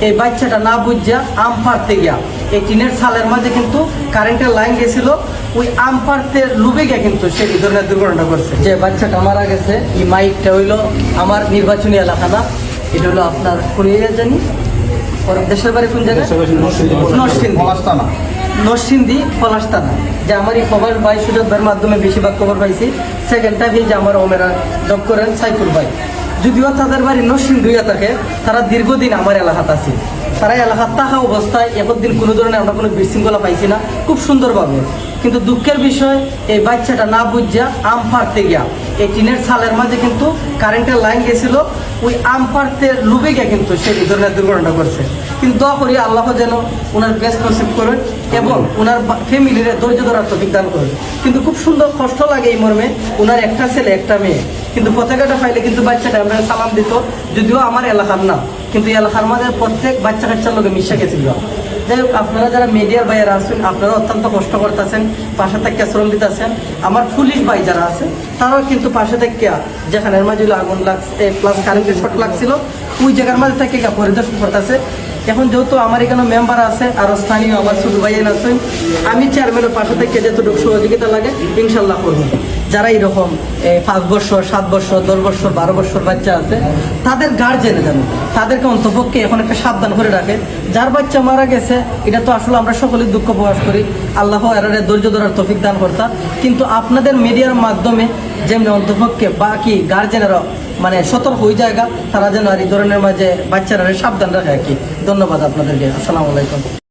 এই বাচ্চাটা না বুঝা আম পাড়তে গিয়া এই টিনের সালের মাঝে কিন্তু কারেন্টের লাইন গেছিল, ওই আম পাড়তে লুবে গিয়ে কিন্তু সে এই ধরনের দুর্ঘটনা করছে। যে বাচ্চাটা মারা গেছে, এই মাইকটা হইলো আমার নির্বাচনী এলাকা না, এটা হলো আপনার কোন এরিয়া জানি, ওর দেশের বাড়ি কোন জায়গায়, নরসিংদী পলাশতানা। যে আমার এই খবর ভাই সুযোগ ভাইয়ের মাধ্যমে বেশিরভাগ খবর পাইছি। সেকেন্ড টাইম যে আমার ওমেরা জব করেন সাইফুল ভাই, যদিও তাদের বাড়ি নরসিংদী থাকে, তারা দীর্ঘদিন আমার এলাকাতে আছে। তারা এলাকার থাকা অবস্থায় একদিন কোনো ধরনের আমরা কোনো বিশৃঙ্খলা পাইছি না, খুব সুন্দরভাবে। কিন্তু দুঃখের বিষয়, এই বাচ্চাটা না বুঝা আম পাড়তে গিয়া এই টিনের সালের মাঝে কিন্তু কারেন্টের লাইন গেছিল, ওই আম পাড়তে লুবে গিয়ে কিন্তু সে এই ধরনের দুর্ঘটনা করছে। কিন্তু দোয়া করি আল্লাহ যেন ওনার বেস্ট নসিব করেন এবং ওনার ফ্যামিলির ধৈর্য ধরার তৌফিক দান করেন। কিন্তু খুব সুন্দর কষ্ট লাগে এই মর্মে, ওনার একটা ছেলে একটা মেয়ে, কিন্তু পতাকাটা পাইলে কিন্তু বাচ্চাটা আমরা সালাম দিত, যদিও আমার এলাকার না, কিন্তু এলাকার মাঝে প্রত্যেক বাচ্চা কাচ্চার লোকে মিশে গেছিল। যাই হোক, আপনারা যারা মিডিয়ার বাইরে আসবেন, আপনারা অত্যন্ত কষ্ট করতেছেন, পাশে থেকে শ্রম দিতেছেন। আমার পুলিশ ভাই যারা আছে তারাও কিন্তু পাশে থেকে, যেখানে মাঝে আগুন লাগছে প্লাস কারেন্টের শর্ট লাগছিল, ওই জায়গার মাঝে থেকে পরিদর্শন করতেছে। এখন যেহেতু আমার এখানে মেম্বার আছে, আরও স্থানীয় আমার ছোট ভাইয়ের আছেন, আমি চেয়ারম্যানের পাশে থেকে যতটুকু সহযোগিতা লাগে ইনশাল্লাহ করব। যারা এইরকম 5 বছর 7 বছর 10 বছর 12 বছর বাচ্চা আছে, তাদের গার্জেনে যেন তাদেরকে অন্তপক্ষে এখন একটা সাবধান করে রাখে। যার বাচ্চা মারা গেছে, এটা তো আসলে আমরা সকলেই দুঃখ প্রকাশ করি, আল্লাহ এরারে ধৈর্য ধরার তৌফিক দান করতা। কিন্তু আপনাদের মিডিয়ার মাধ্যমে যেমনি অন্তপক্ষে বাকি গার্জেনেরা মানে সতর্ক হয়ে জায়গা, তারা যেন আর এই ধরনের মাঝে বাচ্চারা সাবধান রাখে আর কি। ধন্যবাদ আপনাদেরকে। আসসালামু আলাইকুম।